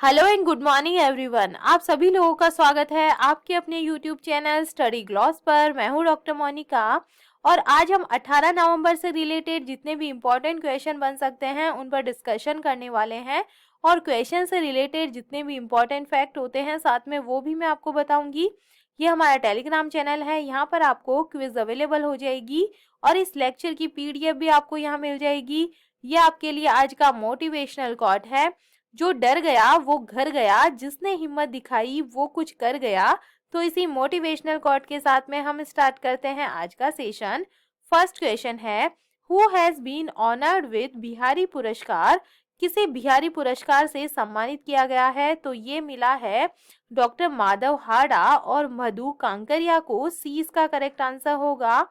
Hello and good morning everyone. आप सभी लोगों का स्वागत है आपके अपने यूट्यूब चैनल स्टडी ग्लॉस पर। मैं हूं डॉक्टर मोनिका और आज हम 18 नवंबर से रिलेटेड जितने भी इम्पोर्टेंट क्वेश्चन बन सकते हैं उन पर डिस्कशन करने वाले हैं और क्वेश्चन से रिलेटेड जितने भी इम्पोर्टेंट फैक्ट होते हैं साथ में वो भी मैं आपको बताऊंगी। ये हमारा टेलीग्राम चैनल है, यहाँ पर आपको क्विज अवेलेबल हो जाएगी और इस लेक्चर की पीडीएफ भी आपको यहाँ मिल जाएगी। ये आपके लिए आज का मोटिवेशनल कोट है, जो डर गया वो घर गया, जिसने हिम्मत दिखाई वो कुछ कर गया। तो इसी मोटिवेशनल कोट के साथ में हम स्टार्ट करते हैं आज का सेशन। फर्स्ट क्वेश्चन है, who has been honoured with Bihari Puraskar? किसे बिहारी पुरस्कार से सम्मानित किया गया है? तो ये मिला है डॉक्टर माधव हाड़ा और मधु कांकरिया को। सी इसका करेक्ट आंसर होगा।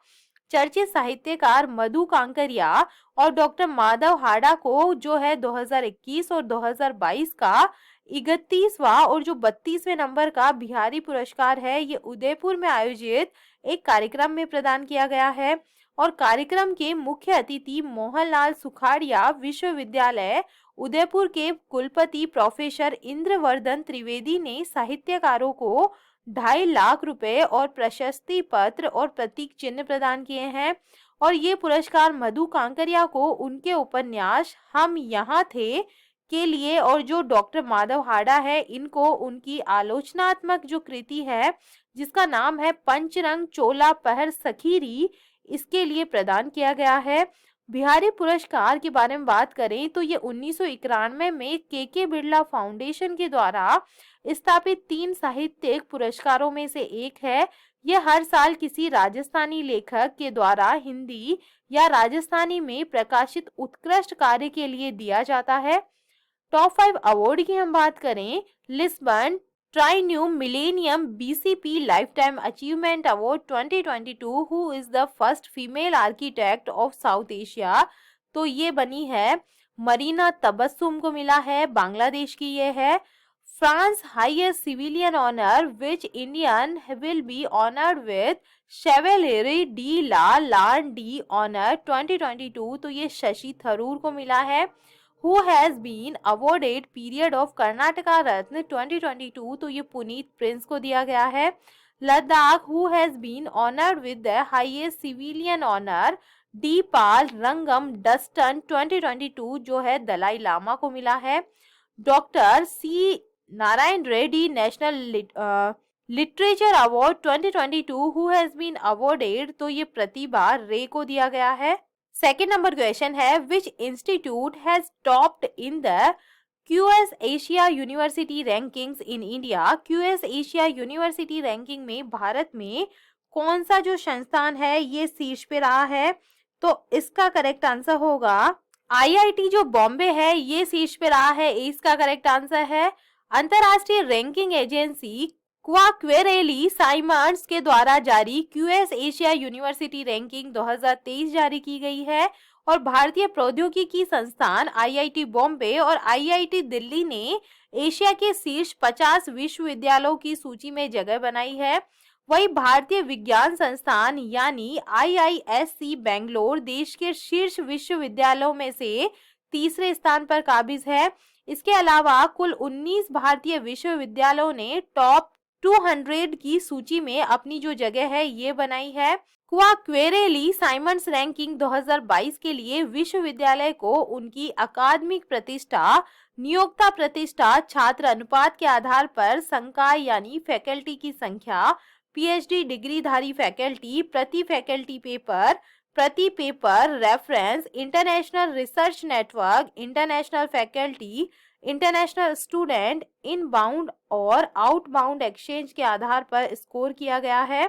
चर्चित साहित्यकार मधु कांकरिया और डॉक्टर माधव हाड़ा को जो है 2021 और 2022 का 31वां और जो 32वें नंबर का बिहारी पुरस्कार है, ये उदयपुर में आयोजित एक कार्यक्रम में प्रदान किया गया है। और कार्यक्रम के मुख्य अतिथि मोहनलाल सुखाड़िया विश्वविद्यालय उदयपुर के कुलपति प्रोफेसर इंद्रवर्धन त्रिवेदी ने साहित्यकारों को 2.5 लाख रुपए और प्रशस्ति पत्र और प्रतीक चिन्ह प्रदान किए हैं। और ये पुरस्कार मधु कांकरिया को उनके उपन्यास हम यहाँ थे के लिए, और जो डॉक्टर माधव हाड़ा है इनको उनकी आलोचनात्मक जो कृति है जिसका नाम है पंचरंग चोला पहर सखीरी, इसके लिए प्रदान किया गया है। बिहारी पुरस्कार के बारे में बात करें तो ये 1991 में के बिरला फाउंडेशन के द्वारा स्थापित 3 साहित्यिक पुरस्कारों में से एक है। यह हर साल किसी राजस्थानी लेखक के द्वारा हिंदी या राजस्थानी में प्रकाशित उत्कृष्ट कार्य के लिए दिया जाता है। टॉप 5 अवार्ड की हम बात करें, Lisbon Triennale Millennium BCP lifetime achievement award 2022, who is the first female architect of South Asia? तो ये बनी है मरीना तबस्सुम को मिला है, बांग्लादेश की ये है। France highest civilian honour which Indian will be honoured with Chevalier de la Légion d'honneur 2022, तो ये शशि थरूर को मिला है। Who has been awarded period of Karnataka Ratna 2022, तो ये पुनीत प्रिंस को दिया गया है। Ladakh who has been honored with the highest civilian honor डी पाल रंगम डस्टन 2022, जो है दलाई लामा को मिला है। Doctor C Narayana Reddy national literature award 2022 who has been awarded, तो ये प्रतिभा रे को दिया गया है। सेकेंड नंबर क्वेश्चन है, विच institute has topped in the QS Asia university rankings in India? QS Asia university ranking में भारत में कौन सा जो संस्थान है ये शीर्ष पे रहा है? तो इसका करेक्ट आंसर होगा आईआईटी जो बॉम्बे है, ये शीर्ष पे रहा है, इसका करेक्ट आंसर है। अंतरराष्ट्रीय रैंकिंग एजेंसी क्वाक्वेरेली साइमंड्स के द्वारा जारी क्यूएस एशिया यूनिवर्सिटी रैंकिंग 2023 जारी की गई है और भारतीय प्रौद्योगिकी संस्थान आईआईटी बॉम्बे और आईआईटी दिल्ली ने एशिया के शीर्ष 50 विश्वविद्यालयों की सूची में जगह बनाई है। वही भारतीय विज्ञान संस्थान यानी आईआईएससी बेंगलोर देश के शीर्ष विश्वविद्यालयों में से तीसरे स्थान पर काबिज है। इसके अलावा कुल 19 भारतीय विश्वविद्यालयों ने टॉप 200 की सूची में अपनी जो जगह है ये बनाई है। क्वाक्वेरेली साइमंड्स रैंकिंग 2022 के लिए विश्वविद्यालय को उनकी अकादमिक प्रतिष्ठा, नियोक्ता प्रतिष्ठा, छात्र अनुपात के आधार पर संकाय यानी फैकल्टी की संख्या, पीएचडी डिग्रीधारी फैकल्टी, प्रति फैकल्टी पेपर, प्रति paper reference, international research network, international faculty, international student, inbound और आउटबाउंड एक्सचेंज के आधार पर स्कोर किया गया है।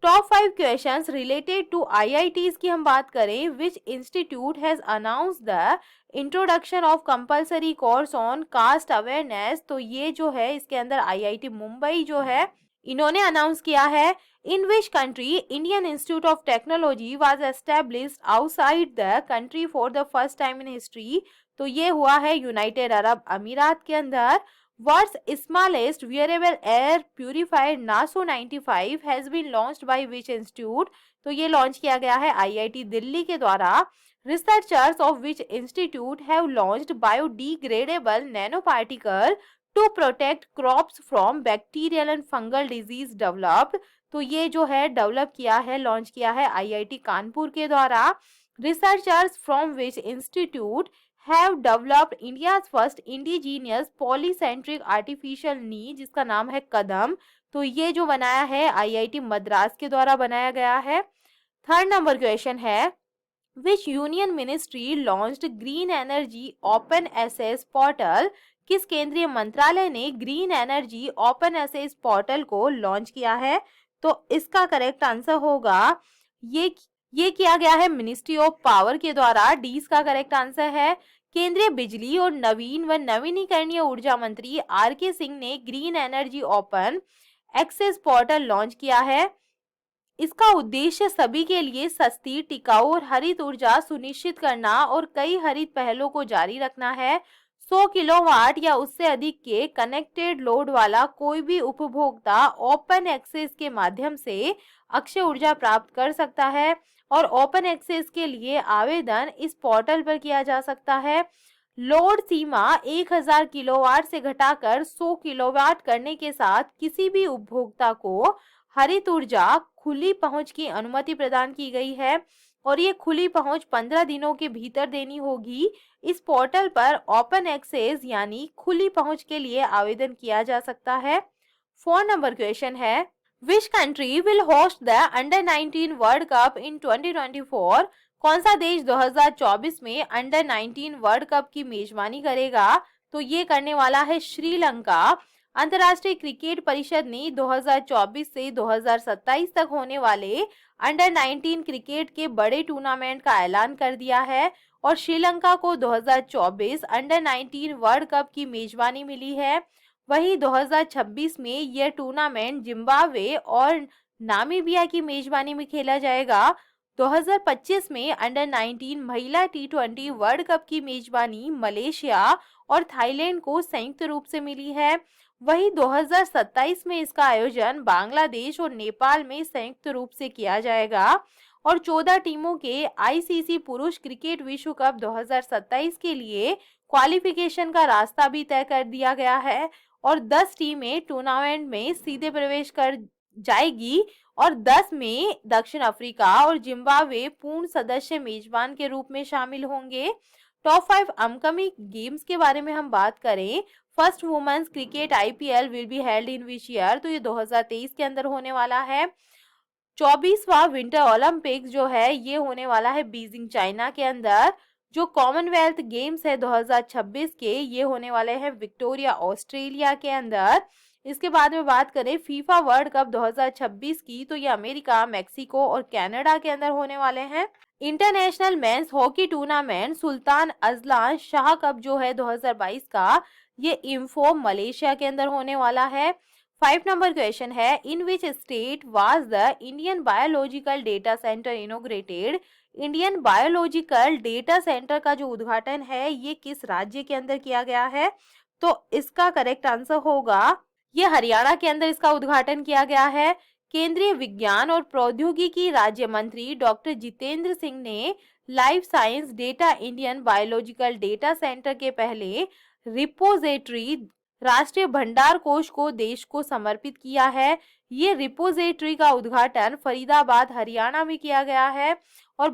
Top 5 questions related to IITs की हम बात करें, which institute has announced the introduction of compulsory course on caste awareness? तो ये जो है इसके अंदर आईआईटी मुंबई जो है इन्होंने अनाउंस किया है। In which country Indian Institute of Technology was established outside the country for the first time in history? तो ये हुआ है यूनाइटेड अरब अमीरात के अंदर। World's smallest wearable air purifier Naso 95 has been launched by which institute? तो ये launch किया गया है आईआईटी दिल्ली के द्वारा। Researchers of which institute have launched biodegradable nanoparticle to protect crops from bacterial and fungal disease developed. तो ये जो है डेवलप किया है, लॉन्च किया है आईआईटी कानपुर के द्वारा। Researchers from which institute have developed India's first indigenous polycentric artificial knee, जिसका नाम है कदम। तो ये जो बनाया है आईआईटी मद्रास के द्वारा बनाया गया है। थर्ड नंबर क्वेश्चन है, which union ministry launched green energy open access portal. किस केंद्रीय मंत्रालय ने green energy open access portal को लॉन्च किया है? तो इसका करेक्ट आंसर होगा ये किया गया है मिनिस्ट्री ऑफ पावर के द्वारा। डी इसका करेक्ट आंसर है। केंद्रीय बिजली और नवीन व नवीनीकरणीय ऊर्जा मंत्री आर के सिंह ने green energy open access portal launch किया है। इसका उद्देश्य सभी के लिए सस्ती, टिकाऊ और हरित ऊर्जा सुनिश्चित करना और कई हरित पहलों को जारी रखना है। 100 किलोवाट या उससे अधिक के कनेक्टेड लोड वाला कोई भी उपभोक्ता ओपन एक्सेस के माध्यम से अक्षय ऊर्जा प्राप्त कर सकता है और ओपन एक्सेस के लिए आवेदन इस पोर्टल पर किया जा सकता है। लोड सीमा 1000 किलोवाट से घटाकर 100 किलोवाट करने के साथ किसी भी उपभोक्ता को हरित ऊर्जा खुली पहुंच की अनुमति प्रदान की गई है और ये खुली पहुंच 15 दिनों के भीतर देनी होगी। इस पोर्टल पर ओपन एक्सेस यानी खुली पहुंच के लिए आवेदन किया जा सकता है। 4 नंबर क्वेश्चन है, which country will host the under 19 world cup in 2024। कौन सा देश 2024 में अंडर 19 वर्ल्ड कप की मेजबानी करेगा? तो ये करने वाला है श्रीलंका। अंतर्राष्ट्रीय क्रिकेट परिषद ने 2024 से 2027 तक होने वाले अंडर 19 क्रिकेट के बड़े टूर्नामेंट का ऐलान कर दिया है और श्रीलंका को 2024 अंडर 19 वर्ल्ड कप की मेजबानी मिली है। वहीं 2026 में यह टूर्नामेंट जिम्बाब्वे और नामीबिया की मेजबानी में खेला जाएगा। 2025 में अंडर 19 महिला T20 वर्ल्ड कप की मेजबानी मलेशिया और थाईलैंड को संयुक्त रूप से मिली है। वहीं 2027 में इसका आयोजन बांग्लादेश और नेपाल में संयुक्त रूप से किया जाएगा और 14 टीमों के आईसीसी पुरुष क्रिकेट विश्व कप 2027 के लिए क्वालिफिकेशन का रास्ता भी तय कर दिया गया है और 10 टीमें टूर्नामेंट में सीधे प्रवेश कर जाएगी और 10 में दक्षिण अफ्रीका और जिम्बाब्वे पूर्ण सदस्य मेजबान के रूप में शामिल होंगे। टॉप 5 अपकमिंग गेम्स के बारे में हम बात करें, first women's cricket IPL will be held in which year. तो ये 2023 के अंदर होने वाला है। 24वां विंटर ओलंपिक्स जो है ये होने वाला है बीजिंग चाइना के अंदर। जो कॉमनवेल्थ गेम्स है 2026 के, ये होने वाले हैं विक्टोरिया ऑस्ट्रेलिया के अंदर। इसके बाद में बात करें फीफा वर्ल्ड कप 2026 की, तो ये अमेरिका, मेक्सिको और कनाडा के अंदर होने वाले हैं। International men's hockey tournament Sultan Azlan Shah cup जो है 2022 का, ये इम्फो मलेशिया के अंदर होने वाला है। 5 नंबर क्वेश्चन है, in which state was the Indian biological data centre inaugurated. Indian biological data centre का जो उद्घाटन है ये किस राज्य के अंदर किया गया है? तो इसका करेक्ट आंसर होगा ये हरियाणा के अंदर इसका उद्घाटन किया गया है। केंद्रीय विज्ञान और प्रौद्योगिकी राज्य मंत्री डॉक्टर जितेंद्र सिंह ने life science data Indian biological data centre के पहले रिपोजिटरी राष्ट्रीय भंडार कोष को देश को समर्पित किया है। ये रिपोजिटरी का उद्घाटन फरीदाबाद हरियाणा में किया गया है और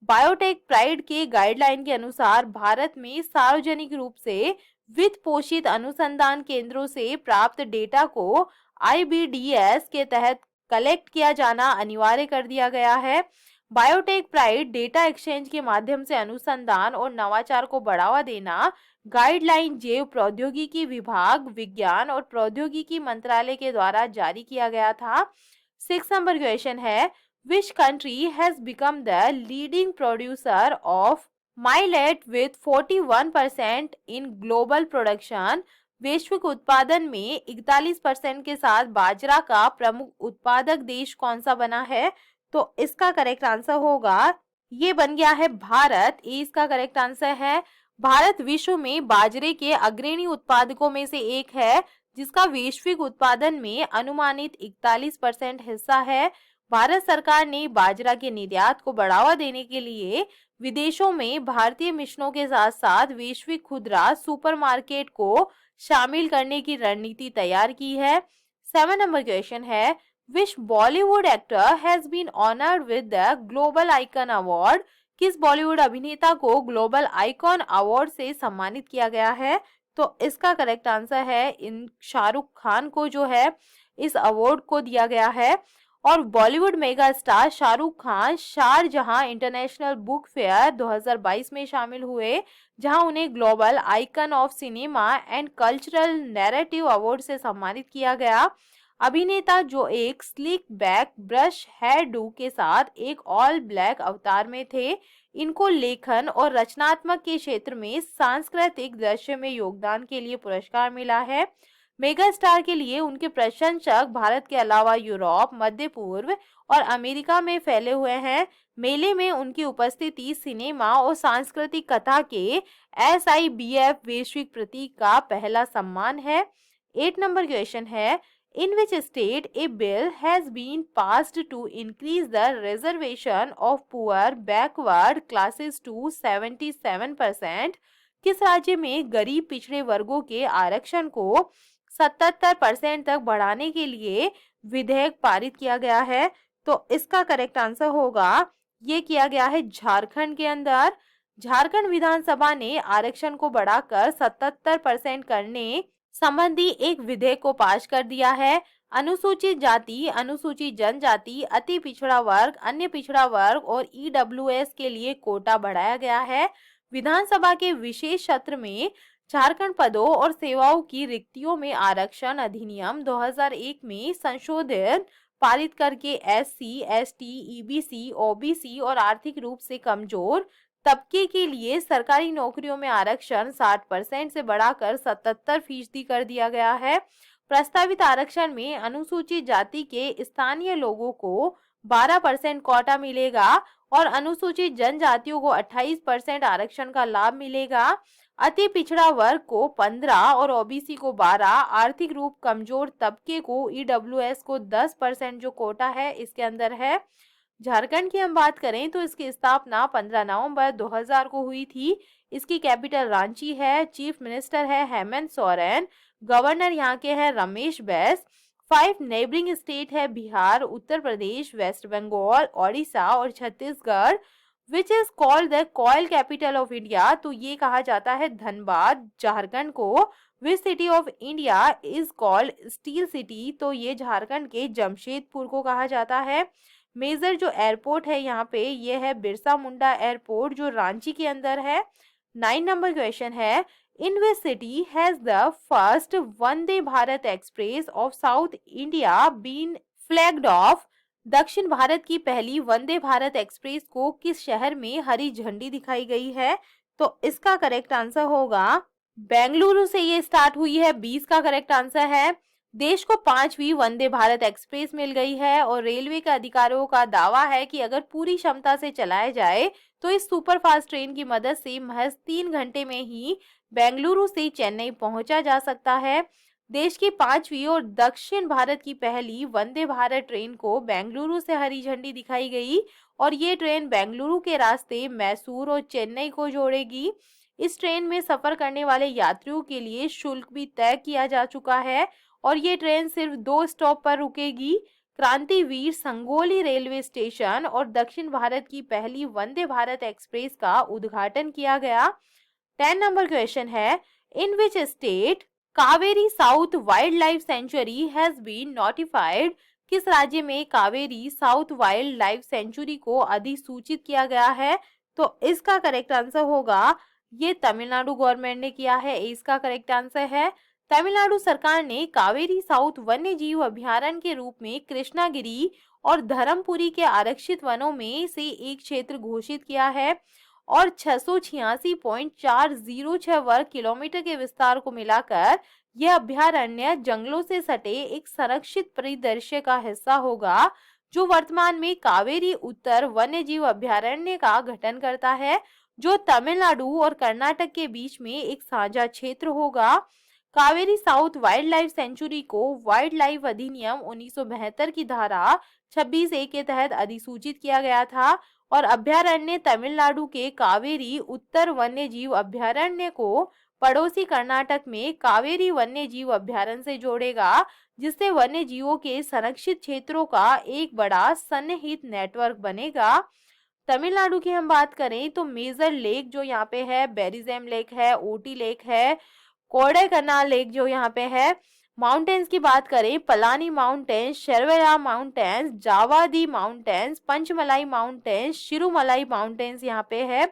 बायोटेक प्राइड के गाइडलाइन के अनुसार भारत में सार्वजनिक रूप से वित्त पोषित अनुसंधान केंद्रों से प्राप्त डेटा को IBDS के तहत कलेक्ट किया जाना अनिवार्य कर दिया गया है। बायोटेक प्राइड डेटा एक्सचेंज के माध्यम से अनुसंधान और नवाचार को बढ़ावा देना गाइडलाइन जैव प्रौद्योगिकी विभाग, विज्ञान और प्रौद्योगिकी मंत्रालय के द्वारा जारी किया गया था। 6 नंबर क्वेश्चन है, which country has become the leading producer of millet with 41% in global production. वैश्विक उत्पादन में 41% के साथ बाजरा का प्रमुख उत्पादक देश कौन सा बना है? तो इसका करेक्ट आंसर होगा ये बन गया है भारत। ये इसका करेक्ट आंसर है। भारत विश्व में बाजरे के अग्रणी उत्पादकों में से एक है जिसका वैश्विक उत्पादन में अनुमानित 41% हिस्सा है। भारत सरकार ने बाजरा के निर्यात को बढ़ावा देने के लिए विदेशों में भारतीय मिशनों के साथ साथ वैश्विक खुदरा सुपरमार्केट को शामिल करने की रणनीति तैयार की है। 7 नंबर क्वेश्चन है, which Bollywood actor has been honoured with the global icon award? किस बॉलीवुड अभिनेता को ग्लोबल आइकॉन अवार्ड से सम्मानित किया गया है? तो इसका करेक्ट आंसर है इन शाहरुख खान को जो है इस अवार्ड को दिया गया है। और Bollywood mega star Shahrukh Khan Sharjah international book fair 2022 में शामिल हुए, जहां उन्हें global icon of cinema and cultural narrative award से सम्मानित किया गया। अभिनेता जो एक slick back brush hairdo के साथ एक ऑल ब्लैक अवतार में थे, इनको लेखन और रचनात्मक के क्षेत्र में सांस्कृतिक दृश्य में योगदान के लिए पुरस्कार मिला है। मेगा स्टार के लिए उनके प्रशंसक भारत के अलावा यूरोप, मध्य पूर्व और अमेरिका में फैले हुए हैं। मेले में उनकी उपस्थिति सिनेमा और सांस्कृतिक कथा के SIBF वैश्विक प्रतीक का पहला सम्मान है। 8 नंबर क्वेश्चन है, in which state a bill has been passed to increase the reservation of poor backward classes to 77%? किस राज्य में गरीब पिछड़े वर्गों के आरक्षण को 77% तक बढ़ाने के लिए विधेयक पारित किया गया है? तो इसका करेक्ट आंसर होगा, ये किया गया है झारखंड के अंदर। झारखंड विधानसभा ने आरक्षण को बढ़ाकर 77% करने संबंधी एक विधेयक को पास कर दिया है। अनुसूचित जाति, अनुसूचित जनजाति, अति पिछड़ा वर्ग, अन्य पिछड़ा वर्ग और EWS के लिए कोटा बढ़ाया गया है। विधानसभा के विशेष सत्र में झारखंड पदों और सेवाओं की रिक्तियों में आरक्षण अधिनियम 2001 में संशोधन पारित करके SC, ST, EBC, OBC और आर्थिक रूप से कमजोर तबके के लिए सरकारी नौकरियों में आरक्षण 60% से बढ़ाकर 77% कर दिया गया है। प्रस्तावित आरक्षण में अनुसूचित जाति के स्थानीय लोगों को 12% कोटा मिलेगा और अनुसूचित जनजातियों को 28% आरक्षण का लाभ मिलेगा। अति पिछड़ा वर्ग को 15 और OBC को 12, आर्थिक रूप कमजोर तबके को EWS को 10% जो कोटा है इसके अंदर है। झारखंड की हम बात करें तो इसकी स्थापना 15 नवंबर 2000 को हुई थी। इसकी कैपिटल रांची है। चीफ मिनिस्टर है हेमंत सोरेन। गवर्नर यहाँ के हैं रमेश बैस। 5 नेबरिंग स्टेट है बिहार, उत्तर प्रदेश, वेस्ट बंगाल, ओडिशा और Chhattisgarh. Which is called the coil capital of India, तो ये कहा जाता है धनबाद झारखंड को। Which city of India is called steel city, तो ये झारखंड के जमशेदपुर को कहा जाता है। मेजर जो एयरपोर्ट है यहाँ पे ये है बिरसा मुंडा एयरपोर्ट जो रांची के अंदर है। 9 नंबर क्वेश्चन है, in which city has the first Vande Bharat express of South India been flagged off? दक्षिण भारत की पहली वंदे भारत एक्सप्रेस को किस शहर में हरी झंडी दिखाई गई है? तो इसका करेक्ट आंसर होगा बेंगलुरु से ये स्टार्ट हुई है। 20 का करेक्ट आंसर है। देश को 5वीं वंदे भारत एक्सप्रेस मिल गई है और रेलवे के अधिकारियों का दावा है कि अगर पूरी क्षमता से चलाया जाए तो इस सुपरफास्ट ट्रेन की मदद से महज 3 घंटे में ही बेंगलुरु से चेन्नई पहुंचा जा सकता है। देश की 5वीं और दक्षिण भारत की पहली वंदे भारत ट्रेन को बेंगलुरु से हरी झंडी दिखाई गई और ये ट्रेन बेंगलुरु के रास्ते मैसूर और चेन्नई को जोड़ेगी। इस ट्रेन में सफर करने वाले यात्रियों के लिए शुल्क भी तय किया जा चुका है और ये ट्रेन सिर्फ 2 स्टॉप पर रुकेगी, क्रांतिवीर संगोली रेलवे स्टेशन और दक्षिण भारत की पहली वंदे भारत एक्सप्रेस का उद्घाटन किया गया। 10 नंबर क्वेश्चन है, in which state Kaveri south wildlife sanctuary has been notified? किस राज्य में Kaveri south wildlife sanctuary को अधिसूचित किया गया है? तो इसका करेक्ट आंसर होगा ये तमिलनाडु गवर्नमेंट ने किया है। इसका करेक्ट आंसर है तमिलनाडु सरकार ने कावेरी साउथ वन्य जीव अभ्यारण्य के रूप में कृष्णागिरी और धर्मपुरी के आरक्षित वनों में से एक क्षेत्र घोषित किया है और 686.406 वर्ग किलोमीटर के विस्तार को मिलाकर यह अभ्यारण्य जंगलों से सटे एक संरक्षित परिदृश्य का हिस्सा होगा जो वर्तमान में कावेरी उत्तर वन्य जीव अभ्यारण्य का गठन करता है, जो तमिलनाडु और कर्नाटक के बीच में एक साझा क्षेत्र होगा। Kaveri south wildlife sanctuary को वाइल्ड लाइफ अधिनियम 1972 की धारा 26A के तहत अधिसूचित किया गया था और अभयारण्य तमिलनाडु के कावेरी उत्तर वन्य जीव अभयारण्य को पड़ोसी कर्नाटक में कावेरी वन्य जीव अभयारण्य से जोड़ेगा, जिससे वन्य जीवों के संरक्षित क्षेत्रों का एक बड़ा सन्निहित नेटवर्क बनेगा। तमिलनाडु की हम बात करें तो मेजर लेक जो यहाँ पे है, बेरिजेम लेक है, ओटी लेक है, कोडाईकनाल लेक जो यहाँ पे है। माउंटेन्स की बात करें, Palani mountains, Shevaroy mountains, Javadi mountains, Panchamalai mountains, Sirumalai mountains यहाँ पे है।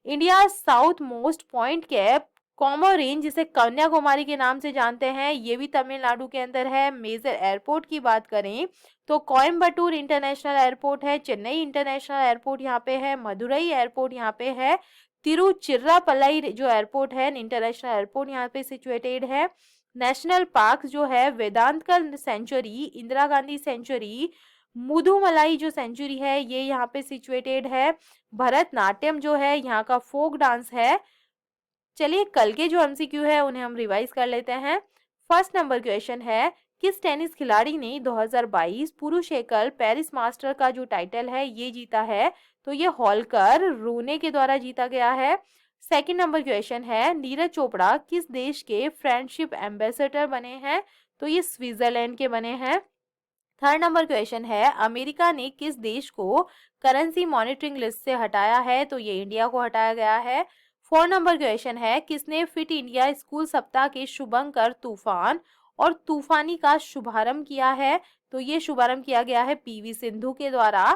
India south most point cape Comorin, जिसे कन्याकुमारी के नाम से जानते हैं, ये भी तमिलनाडु के अंदर है। मेजर एयरपोर्ट की बात करें तो कोयम्बटूर इंटरनेशनल एयरपोर्ट है, चेन्नई इंटरनेशनल एयरपोर्ट यहाँ पे है, मदुरई एयरपोर्ट यहाँ पे है, तिरुचिरापल्ली जो एयरपोर्ट है इंटरनेशनल एयरपोर्ट यहाँ पे सिचुएटेड है। नेशनल पार्क जो है वेदांतकल सेंचुरी, इंदिरा गांधी सेंचुरी, मुदुमलाई जो सेंचुरी है ये यहाँ पे सिचुएटेड है। भरतनाट्यम जो है यहाँ का फोक डांस है। चलिए कल के जो एमसीक्यू है उन्हें हम रिवाइज कर लेते हैं। फर्स्ट नंबर क्वेश्चन है, किस टेनिस खिलाड़ी ने 2022 पुरुष एकल पेरिस मास्टर का जो टाइटल है ये जीता है? तो ये हॉलकर रूने के द्वारा जीता गया है। सेकंड नंबर क्वेश्चन है, नीरज चोपड़ा किस देश के फ्रेंडशिप एम्बेसडर बने हैं? तो ये स्विट्जरलैंड के बने हैं। थर्ड नंबर क्वेश्चन है, अमेरिका ने किस देश को करेंसी मॉनिटरिंग लिस्ट से हटाया है? तो ये इंडिया को हटाया गया है। फोर नंबर क्वेश्चन है, किसने फिट इंडिया स्कूल सप्ताह के शुभंकर तूफान और तूफानी का शुभारंभ किया है? तो ये शुभारंभ किया गया है पीवी सिंधु के द्वारा।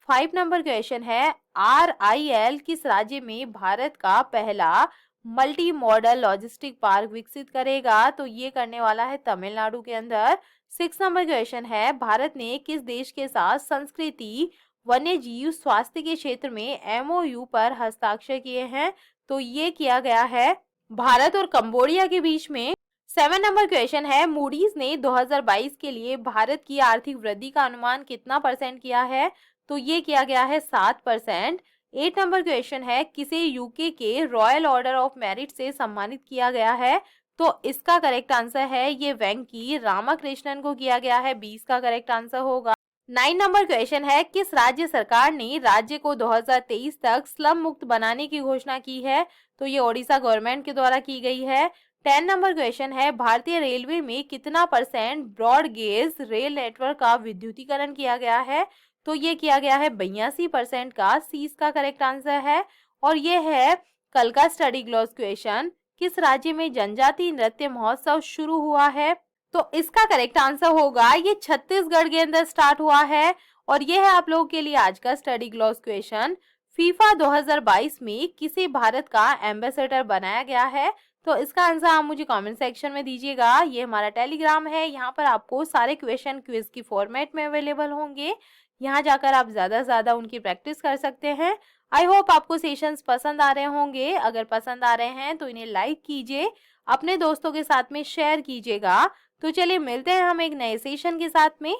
5 नंबर क्वेश्चन है, RIL किस राज्य में भारत का पहला मल्टी मॉडल लॉजिस्टिक पार्क विकसित करेगा? तो ये करने वाला है तमिलनाडु के अंदर। 6 नंबर क्वेश्चन है, भारत ने किस देश के साथ संस्कृति वन्य जीव स्वास्थ्य के क्षेत्र में MOU पर हस्ताक्षर किए हैं? तो ये किया गया है भारत और कंबोडिया के बीच में। 7 नंबर क्वेश्चन है, मूडीज ने 2022 के लिए भारत की आर्थिक वृद्धि का अनुमान कितना परसेंट किया है? तो ये किया गया है 7%। 8 नंबर क्वेश्चन है, किसे यूके के रॉयल ऑर्डर ऑफ मेरिट से सम्मानित किया गया है? तो इसका करेक्ट आंसर है ये वेंकी रामाकृष्णन को किया गया है, 20 का करेक्ट आंसर होगा। 9 नंबर क्वेश्चन है, किस राज्य सरकार ने राज्य को 2023 तक स्लम मुक्त बनाने की घोषणा की है? तो ये ओडिशा गवर्नमेंट के द्वारा की गई है। 10 नंबर क्वेश्चन है, भारतीय रेलवे में कितना percent broad gauge rail network का विद्युतीकरण किया गया है? तो ये किया गया है 82% का, सी इसका करेक्ट आंसर है। और ये है कल का स्टडी ग्लॉस क्वेश्चन, किस राज्य में जनजातीय नृत्य महोत्सव शुरू हुआ है? तो इसका करेक्ट आंसर होगा ये छत्तीसगढ़ के अंदर स्टार्ट हुआ है। और ये है आप लोगों के लिए आज का स्टडी ग्लॉस क्वेश्चन, फीफा 2022 में किसे भारत का एम्बेसडर बनाया गया है? तो इसका आंसर आप मुझे कमेंट सेक्शन में दीजिएगा। ये हमारा टेलीग्राम है, यहाँ पर आपको सारे क्वेश्चन क्विज की फॉर्मेट में अवेलेबल होंगे। यहाँ जाकर आप ज़्यादा से ज़्यादा उनकी प्रैक्टिस कर सकते हैं। आई होप आपको सेशंस पसंद आ रहे होंगे। अगर पसंद आ रहे हैं तो इन्हें लाइक कीजिए, अपने दोस्तों के साथ में शेयर कीजिएगा। तो चलिए मिलते हैं हम एक नए सेशन के साथ में।